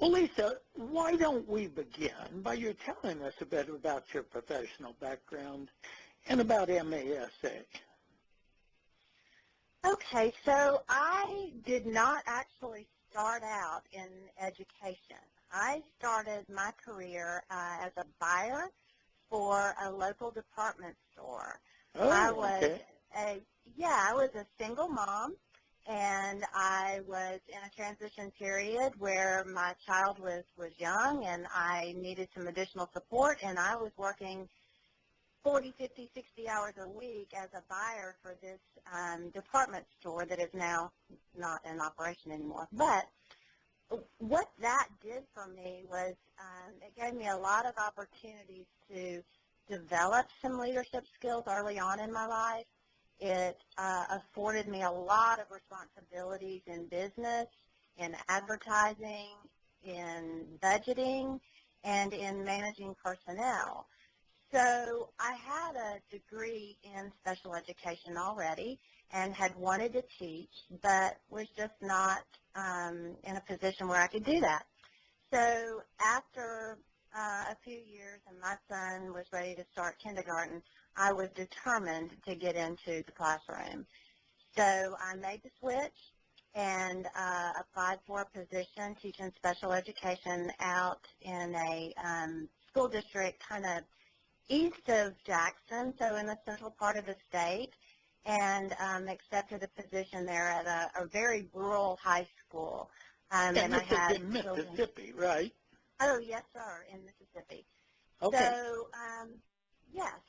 Well, Lisa, why don't we begin by you telling us a bit about your professional background and about MASA? Okay, so I did not actually start out in education. I started my career as a buyer for a local department store. Oh, I was okay. I was a single mom, and I was in a transition period where my child was young, and I needed some additional support, and I was working 40, 50, 60 hours a week as a buyer for this department store that is now not in operation anymore. But what that did for me was it gave me a lot of opportunities to develop some leadership skills early on in my life. It afforded me a lot of responsibilities in business, in advertising, in budgeting, and in managing personnel. So I had a degree in special education already and had wanted to teach, but was just not in a position where I could do that. So after a few years and my son was ready to start kindergarten, I was determined to get into the classroom. So I made the switch and applied for a position teaching special education out in a school district kind of east of Jackson, so in the central part of the state, and accepted a position there at a very rural high school. And I had in Mississippi, right? Oh, yes, sir, in Mississippi. Okay. So,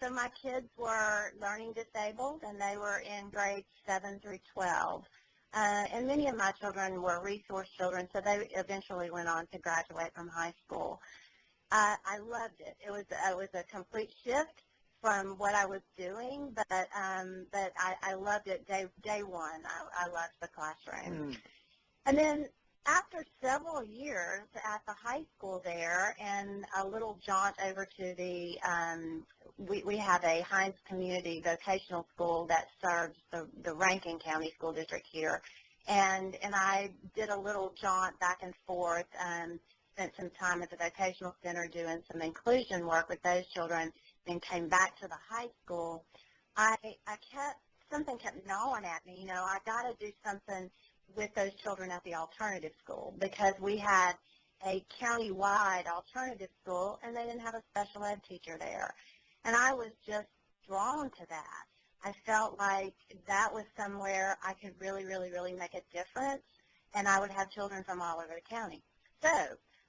so my kids were learning disabled, and they were in grades 7 through 12. And many of my children were resource children, so they eventually went on to graduate from high school. I loved it. It was a complete shift from what I was doing, but I loved it day one. I loved the classroom. Mm. And then after several years at the high school there and a little jaunt over to the, we have a Hines Community Vocational School that serves the Rankin County School District here. And I did a little jaunt back and forth, spent some time at the vocational center doing some inclusion work with those children, then came back to the high school. Something kept gnawing at me, I got to do something with those children at the alternative school because we had a county-wide alternative school and they didn't have a special ed teacher there. And I was just drawn to that. I felt like that was somewhere I could really, really, really make a difference, and I would have children from all over the county. So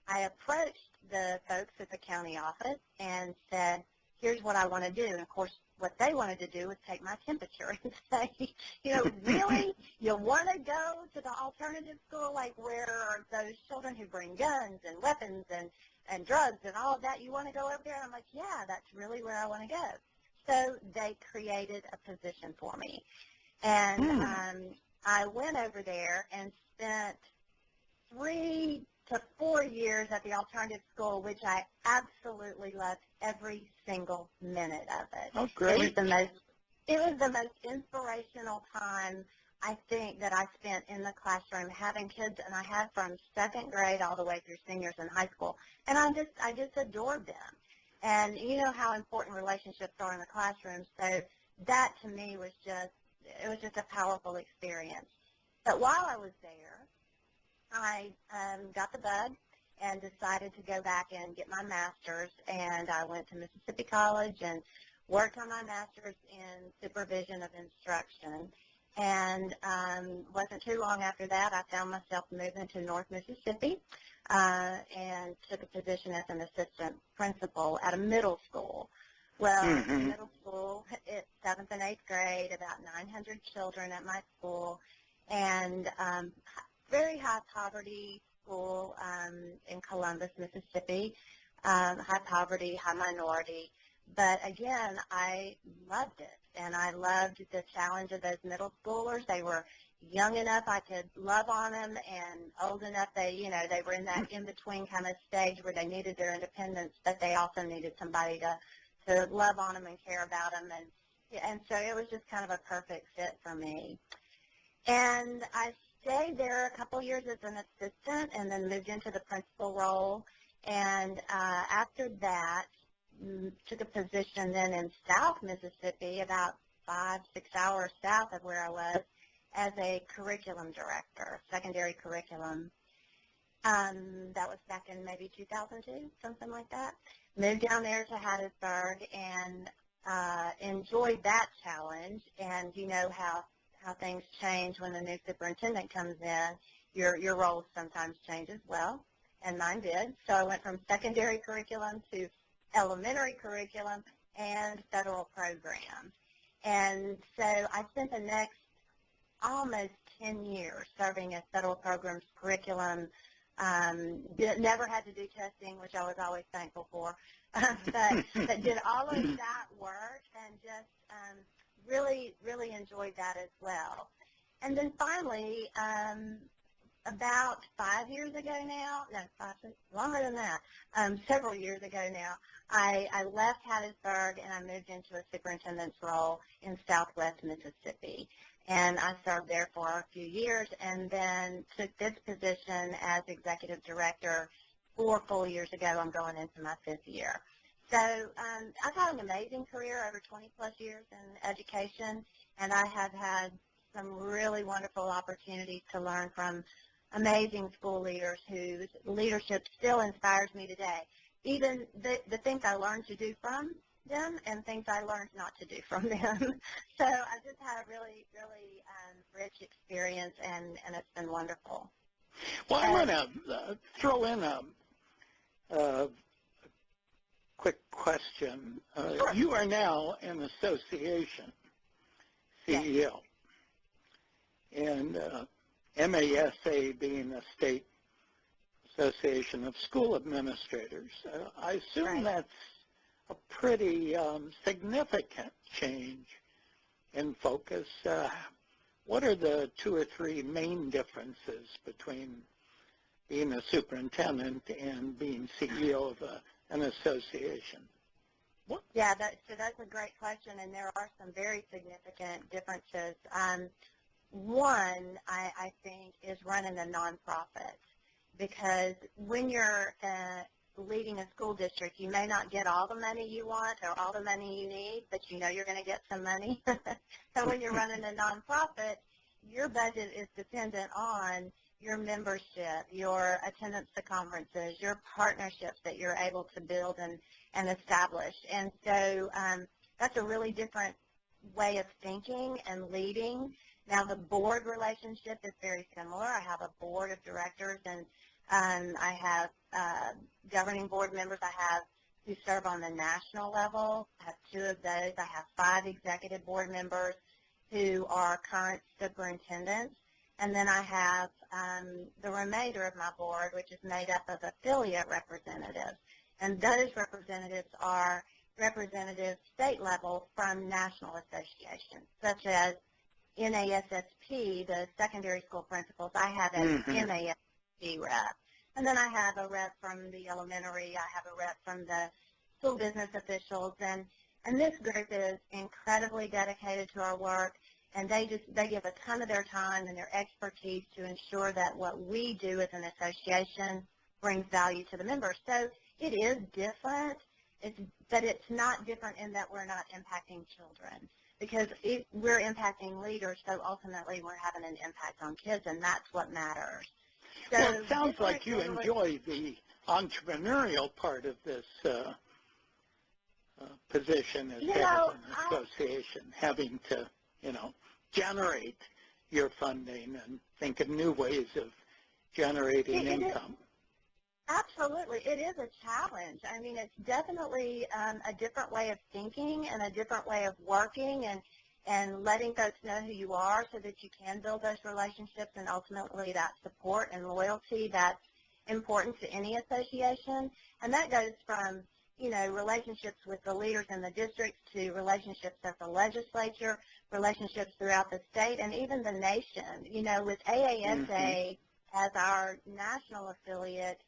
I approached the folks at the county office and said, here's what I want to do. And, of course, what they wanted to do was take my temperature and say, really? You want to go to the alternative school, like where are those children who bring guns and weapons and drugs and all of that? You want to go over there? And I'm like, yeah, that's really where I want to go. So they created a position for me. And I went over there and spent 3 to 4 years at the alternative school, which I absolutely loved every single minute of it. Oh, great. It was the most inspirational time, I think, that I spent in the classroom having kids, and I had from second grade all the way through seniors in high school, and I just adored them. And you know how important relationships are in the classroom, so that to me was just a powerful experience. But while I was there, I got the bug and decided to go back and get my master's, and I went to Mississippi College and worked on my master's in supervision of instruction. And wasn't too long after that, I found myself moving to North Mississippi and took a position as an assistant principal at a middle school. Well, middle school, it's 7th and 8th grade, about 900 children at my school, and very high poverty school in Columbus, Mississippi, high poverty, high minority. But again, I loved it, and I loved the challenge of those middle schoolers. They were young enough I could love on them, and old enough they were in that in-between kind of stage where they needed their independence, but they also needed somebody to love on them and care about them. And so it was just kind of a perfect fit for me. And I stayed there a couple years as an assistant and then moved into the principal role. And after that, took a position then in South Mississippi, about 5-6 hours south of where I was, as a curriculum director, secondary curriculum. That was back in maybe 2002, something like that. Moved down there to Hattiesburg and enjoyed that challenge. And you know how things change when a new superintendent comes in. Your role sometimes change as well, and mine did. So I went from secondary curriculum to elementary curriculum and federal programs. And so I spent the next almost 10 years serving as federal programs curriculum. Never had to do testing, which I was always thankful for, but did all of that work and just really, really enjoyed that as well. And then finally, about 5 years ago now, longer than that, several years ago now, I left Hattiesburg and I moved into a superintendent's role in Southwest Mississippi. And I served there for a few years and then took this position as executive director 4 full years ago. I'm going into my 5th year. So I've had an amazing career, over 20-plus years in education, and I have had some really wonderful opportunities to learn from amazing school leaders whose leadership still inspires me today. Even the things I learned to do from them and things I learned not to do from them. So I just had a really, really rich experience, and it's been wonderful. Well, I'm going to throw in a quick question. Sure. You are now an association CEO, and MASA being a state association of school administrators. I assume Right. that's a pretty significant change in focus. What are the 2 or 3 main differences between being a superintendent and being CEO of an association? What? Yeah, that's a great question, and there are some very significant differences. One, I think, is running a nonprofit, because when you're leading a school district, you may not get all the money you want or all the money you need, but you know you're going to get some money. So when you're running a nonprofit, your budget is dependent on your membership, your attendance to conferences, your partnerships that you're able to build and establish. And so that's a really different way of thinking and leading. Now, the board relationship is very similar. I have a board of directors, and I have governing board members I have who serve on the national level. I have 2 of those. I have 5 executive board members who are current superintendents. And then I have the remainder of my board, which is made up of affiliate representatives. And those representatives are representatives state level from national associations, such as NASSP, the secondary school principals. I have an MASP rep. And then I have a rep from the elementary. I have a rep from the school business officials. And this group is incredibly dedicated to our work, and they give a ton of their time and their expertise to ensure that what we do as an association brings value to the members. So it is different, but it's not different in that we're not impacting children, because we're impacting leaders, so ultimately we're having an impact on kids, and that's what matters. So well, it sounds like you enjoy the entrepreneurial part of this position as head of an association, having to, generate your funding and think of new ways of generating income. Absolutely. It is a challenge. I mean, it's definitely a different way of thinking and a different way of working and letting folks know who you are so that you can build those relationships and ultimately that support and loyalty that's important to any association. And that goes from, relationships with the leaders in the districts to relationships at the legislature, relationships throughout the state, and even the nation. With AASA as our national affiliate,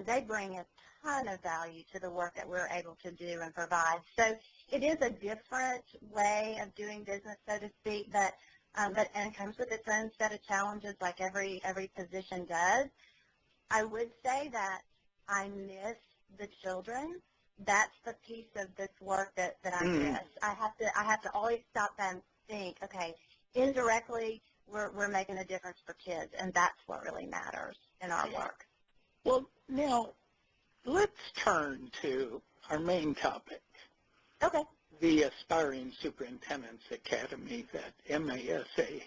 they bring a ton of value to the work that we're able to do and provide. So it is a different way of doing business, so to speak, but and it comes with its own set of challenges like every position does. I would say that I miss the children. That's the piece of this work that I miss. I have to always stop and think, okay, indirectly we're making a difference for kids, and that's what really matters in our work. Well, now let's turn to our main topic. Okay. The Aspiring Superintendents Academy that MASA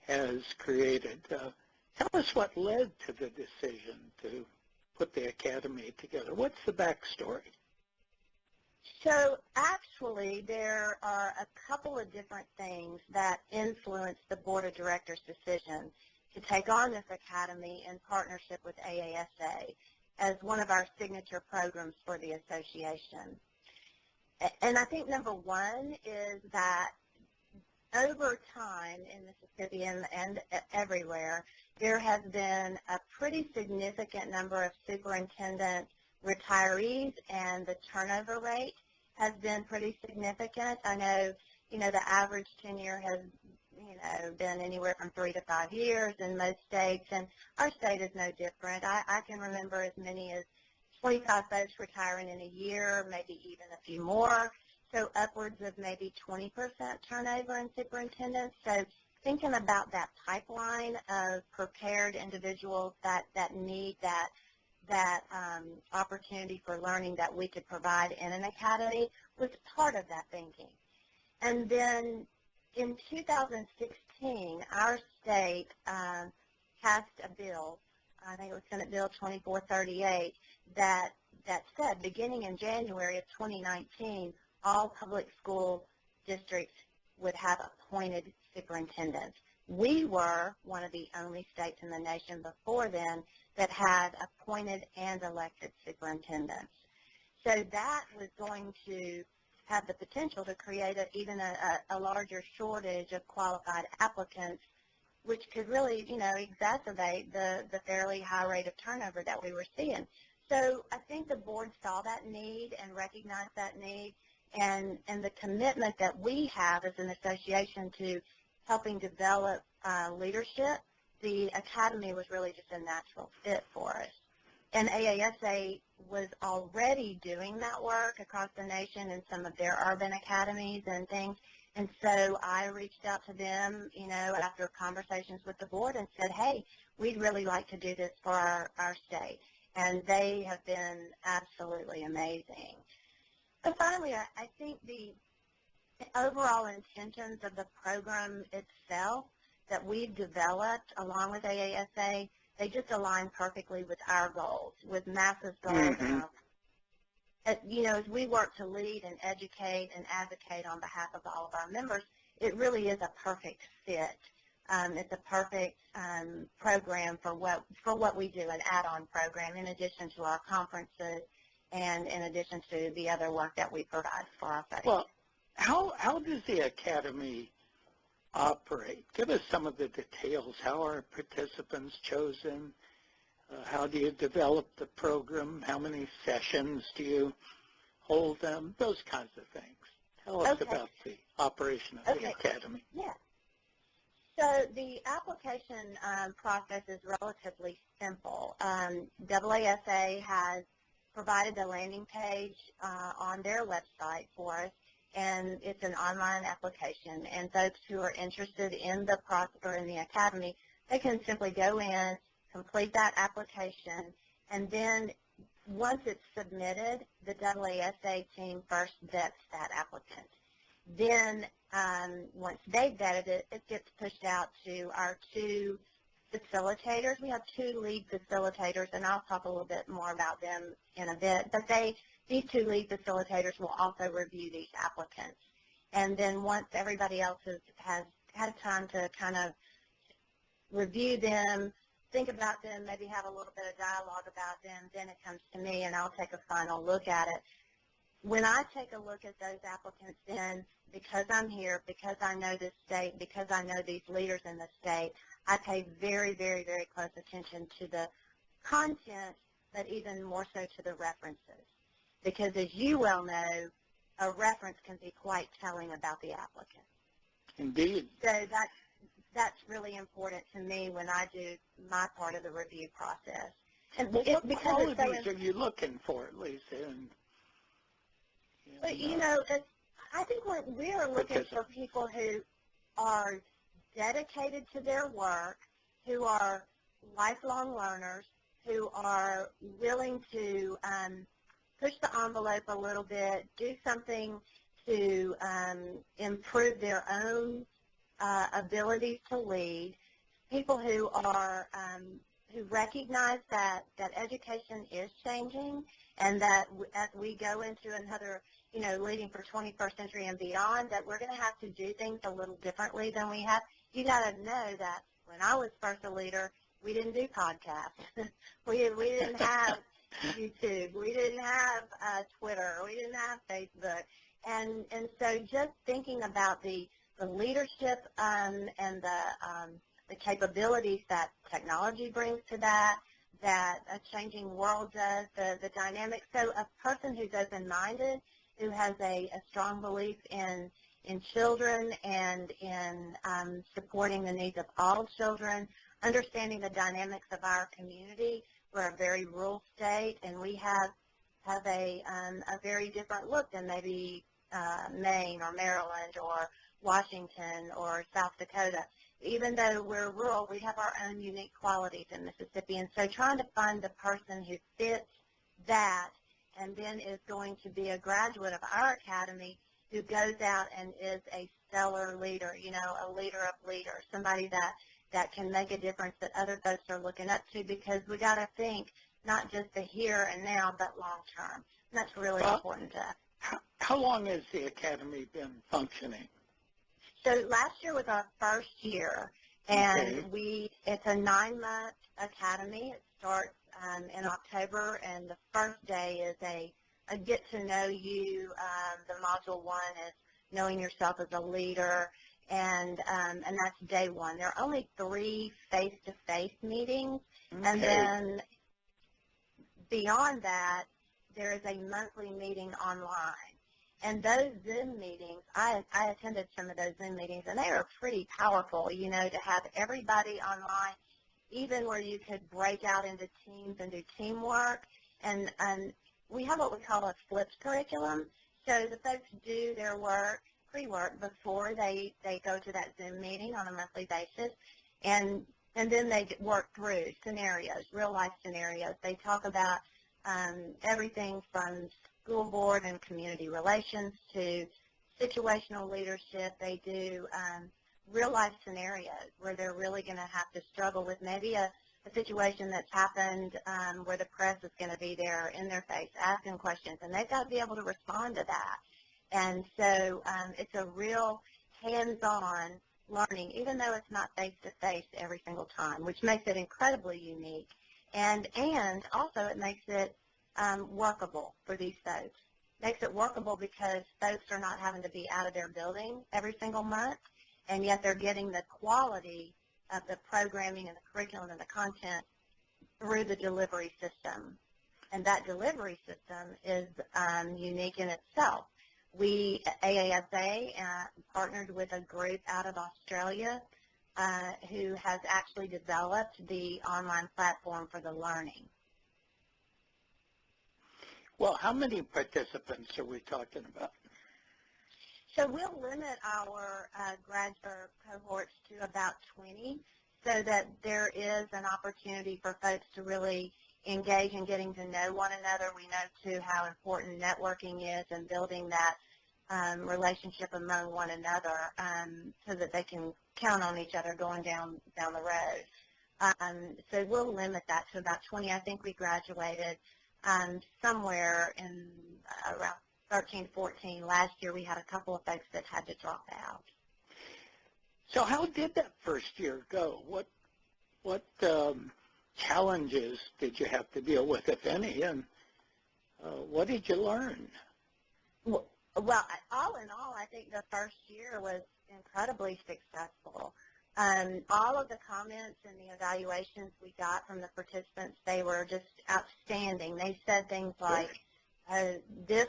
has created. Tell us what led to the decision to put the academy together. What's the backstory? So actually, there are a couple of different things that influence the Board of Directors' decision to take on this academy in partnership with AASA as one of our signature programs for the association. And I think number one is that over time in Mississippi and everywhere, there has been a pretty significant number of superintendent retirees, and the turnover rate has been pretty significant. I know, the average tenure has, been anywhere from 3 to 5 years in most states, and our state is no different. I can remember as many as 25 folks retiring in a year, maybe even a few more, so upwards of maybe 20% turnover in superintendents. So thinking about that pipeline of prepared individuals that need that opportunity for learning that we could provide in an academy was part of that thinking. And then in 2016, our state passed a bill, I think it was Senate Bill 2438, that said beginning in January of 2019, all public school districts would have appointed superintendents. We were one of the only states in the nation before then that had appointed and elected superintendents. So that was going to have the potential to create even a larger shortage of qualified applicants, which could really, exacerbate the fairly high rate of turnover that we were seeing. So I think the board saw that need and recognized that need, and the commitment that we have as an association to helping develop leadership, the academy was really just a natural fit for us. And AASA was already doing that work across the nation in some of their urban academies and things. And so I reached out to them, after conversations with the board and said, hey, we'd really like to do this for our state. And they have been absolutely amazing. But finally, I think the overall intentions of the program itself that we've developed along with AASA, they just align perfectly with our goals, with MASA's goals. As we work to lead and educate and advocate on behalf of all of our members, it really is a perfect fit. It's a perfect program for what we do, an add-on program, in addition to our conferences and in addition to the other work that we provide for our faith. Well, how does the academy operate? Give us some of the details. How are participants chosen? How do you develop the program? How many sessions do you hold them? Those kinds of things. Tell us about the operation of the academy. Yeah. So the application process is relatively simple. AASA has provided the landing page on their website for us, and it's an online application. And folks who are interested in the process or in the academy, they can simply go in, complete that application, and then once it's submitted, the AASA team first vets that applicant. Then once they've vetted it, it gets pushed out to our 2 facilitators. We have 2 lead facilitators, and I'll talk a little bit more about them in a bit. But these 2 lead facilitators will also review these applicants. And then once everybody else has had time to kind of review them, think about them, maybe have a little bit of dialogue about them, then it comes to me, and I'll take a final look at it. When I take a look at those applicants, then because I'm here, because I know this state, because I know these leaders in the state, I pay very, very, very close attention to the content, but even more so to the references. Because as you well know, a reference can be quite telling about the applicant. Indeed. So that's really important to me when I do my part of the review process. And Well, what because qualities are you looking for, Lisa? I think we are looking for people who are dedicated to their work, who are lifelong learners, who are willing to push the envelope a little bit, do something to improve their own abilities to lead, people who are who recognize that education is changing, and that as we go into another, leading for 21st century and beyond, that we're going to have to do things a little differently than we have. You got to know that when I was first a leader, we didn't do podcasts. we didn't have YouTube. We didn't have Twitter. We didn't have Facebook. And so just thinking about the leadership and the capabilities that technology brings to that a changing world does, the dynamics. So a person who's open-minded, who has a strong belief in children and in supporting the needs of all children, understanding the dynamics of our community. We're a very rural state, and we have a very different look than maybe Maine or Maryland or Washington or South Dakota. Even though we're rural, we have our own unique qualities in Mississippi. And so trying to find the person who fits that and then is going to be a graduate of our academy who goes out and is a stellar leader, a leader of leaders, somebody that can make a difference that other folks are looking up to, because we got to think not just the here and now, but long term. And that's really important to us. How long has the academy been functioning? So last year was our first year, and it's a 9-month academy. It starts in October, and the first day is a get to know you. The module 1 is knowing yourself as a leader, and that's day 1. There are only 3 face-to-face meetings, and then beyond that, there is a monthly meeting online. And those Zoom meetings, I attended some of those Zoom meetings, and they are pretty powerful, to have everybody online, even where you could break out into teams and do teamwork. And we have what we call a flipped curriculum. So the folks do their work, pre-work, before they go to that Zoom meeting on a monthly basis. And then they work through scenarios, real-life scenarios. They talk about everything from school board and community relations to situational leadership. They do real-life scenarios where they're really going to have to struggle with maybe a situation that's happened where the press is going to be there in their face asking questions, and they've got to be able to respond to that. And so it's a real hands-on learning, even though it's not face-to-face every single time, which makes it incredibly unique. And also it makes it workable for these folks. Makes it workable because folks are not having to be out of their building every single month, and yet they're getting the quality of the programming and the curriculum and the content through the delivery system. And that delivery system is unique in itself. We, AASA, partnered with a group out of Australia who has actually developed the online platform for the learning. Well, how many participants are we talking about? So we'll limit our graduate cohorts to about 20 so that there is an opportunity for folks to really engage in getting to know one another. We know, too, how important networking is and building that relationship among one another so that they can count on each other going down the road. So we'll limit that to about 20. I think we graduated somewhere in around 13, 14. Last year we had a couple of folks that had to drop out. So how did that first year go? What challenges did you have to deal with, if any, and what did you learn? Well, all in all, I think the first year was incredibly successful. All of the comments and the evaluations we got from the participants, they were just outstanding. They said things like, this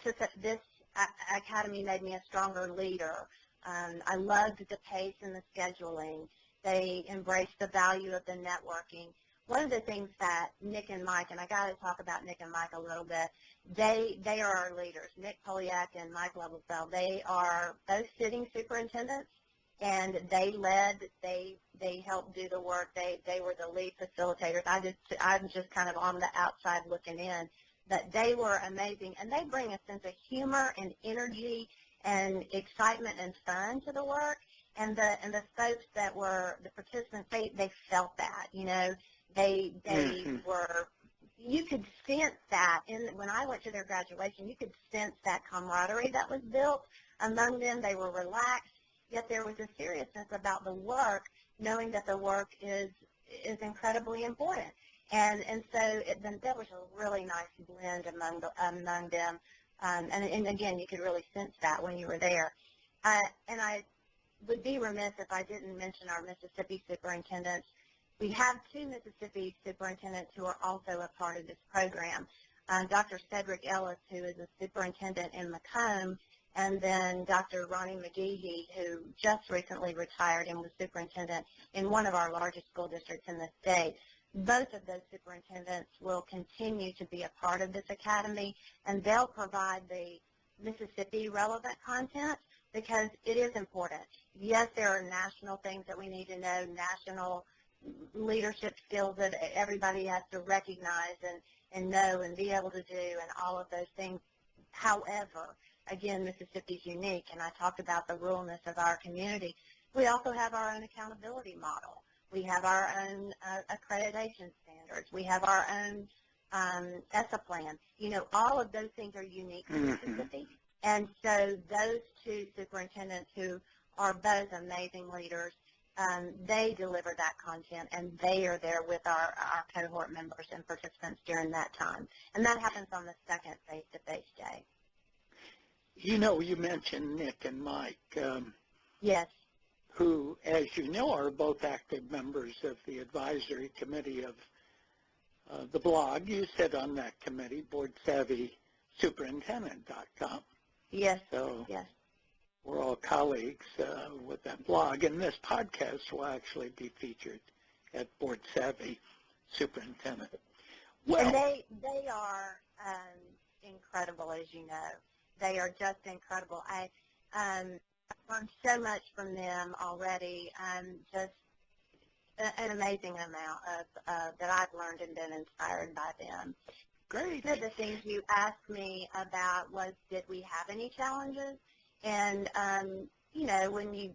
academy made me a stronger leader. I loved the pace and the scheduling. They embrace the value of the networking. One of the things that Nick and Mike, and I got to talk about Nick and Mike a little bit, they are our leaders. Nick Poliak and Mike Lebelfeld, they are both sitting superintendents, and they helped do the work. They were the lead facilitators. I'm just kind of on the outside looking in. But they were amazing, and they bring a sense of humor and energy and excitement and fun to the work. And the folks that were the participants, they felt that, you know, they were. You could sense that when I went to their graduation. You could sense that camaraderie that was built among them. They were relaxed, yet there was a seriousness about the work, knowing that the work is incredibly important. And so there was a really nice blend among them. And again, you could really sense that when you were there. And I would be remiss if I didn't mention our Mississippi superintendents. We have two Mississippi superintendents who are also a part of this program. Dr. Cedric Ellis, who is a superintendent in Macomb, and then Dr. Ronnie McGehee, who just recently retired and was superintendent in one of our largest school districts in the state. Both of those superintendents will continue to be a part of this academy, and they'll provide the Mississippi relevant content because it is important. Yes, there are national things that we need to know, national leadership skills that everybody has to recognize and know and be able to do and all of those things. However, again, Mississippi's unique, and I talked about the ruralness of our community. We also have our own accountability model. We have our own accreditation standards. We have our own ESSA plan. You know, all of those things are unique to Mississippi. And so those two superintendents who are both amazing leaders, they deliver that content, and they are there with our cohort members and participants during that time. And that happens on the second face-to-face day. You know, you mentioned Nick and Mike. Yes. Who, as you know, are both active members of the advisory committee of the blog. You sit on that committee, BoardSavvySuperintendent.com. Yes. So yes. We're all colleagues with that blog, and this podcast will actually be featured at Board Savvy Superintendent. Well, and they are incredible, as you know. They are just incredible. I've learned so much from them already. Just an amazing amount of that I've learned and been inspired by them. Great. One of the things you asked me about was, did we have any challenges? And you know, when you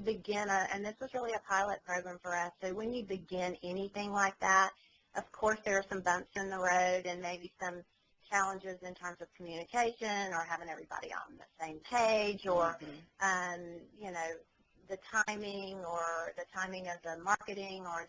begin and this was really a pilot program for us. So when you begin anything like that, of course there are some bumps in the road and maybe some challenges in terms of communication or having everybody on the same page, or you know, the timing of the marketing or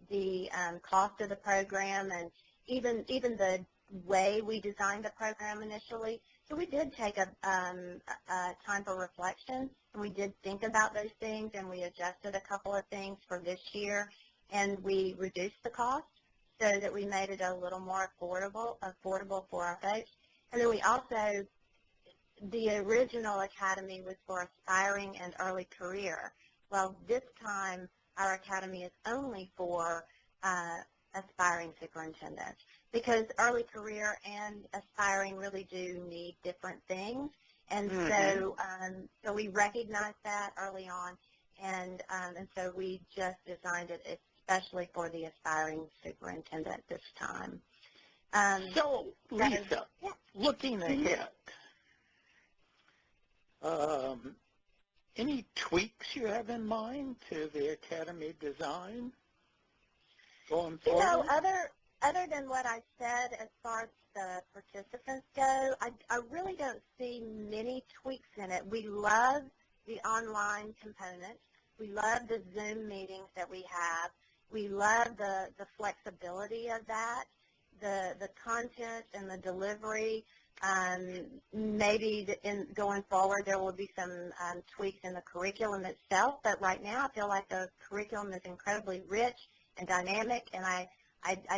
the cost of the program, and even the way we designed the program initially. So we did take a time for reflection, and we did think about those things, and we adjusted a couple of things for this year, and we reduced the cost so that we made it a little more affordable for our folks. And then we also, the original academy was for aspiring and early career. Well, this time our academy is only for aspiring superintendents, because early career and aspiring really do need different things. And so we recognized that early on, and so we just designed it especially for the aspiring superintendent this time. So, Lisa, looking ahead, any tweaks you have in mind to the academy design going forward? You know, other than what I said as far as the participants go, I really don't see many tweaks in it. We love the online components. We love the Zoom meetings that we have. We love the flexibility of that, the content and the delivery. Maybe going forward there will be some tweaks in the curriculum itself, but right now I feel like the curriculum is incredibly rich and dynamic, and I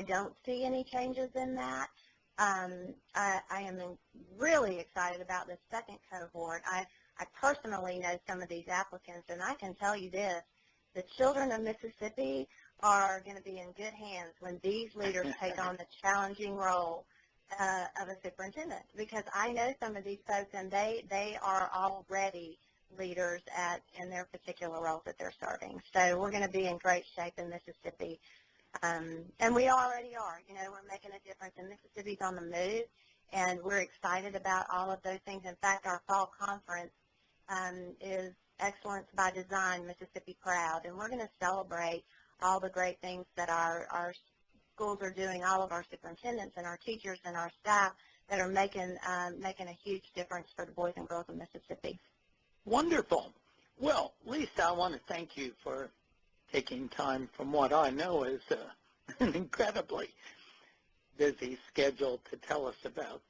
don't see any changes in that. I am really excited about the second cohort. I personally know some of these applicants, and I can tell you this, the children of Mississippi are going to be in good hands when these leaders take on the challenging role of a superintendent, because I know some of these folks, and they are already leaders in their particular roles that they're serving. So we're going to be in great shape in Mississippi, and we already are. You know, we're making a difference, and Mississippi's on the move, and we're excited about all of those things. In fact, our fall conference is Excellence by Design, Mississippi Proud, and we're going to celebrate all the great things that our schools are doing, all of our superintendents and our teachers and our staff that are making a huge difference for the boys and girls of Mississippi. Wonderful. Well, Lisa, I want to thank you for taking time from what I know is an incredibly busy schedule to tell us about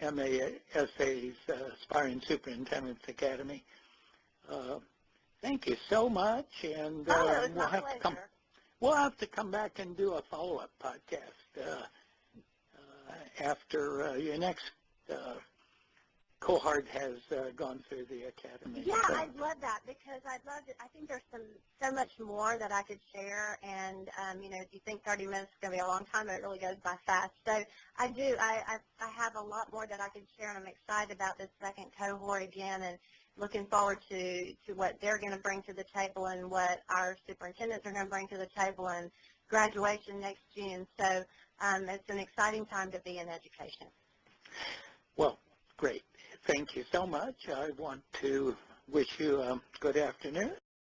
MASA's Aspiring Superintendents Academy. Thank you so much, and we'll have to come back and do a follow-up podcast after your next cohort has gone through the academy. Yeah, I'd love that, because I think there's so much more that I could share, and you know, if you think 30 minutes is going to be a long time, it really goes by fast. So I have a lot more that I could share, and I'm excited about this second cohort again, and looking forward to what they're going to bring to the table and what our superintendents are going to bring to the table, and graduation next June. So it's an exciting time to be in education. Well, great. Thank you so much. I want to wish you a good afternoon.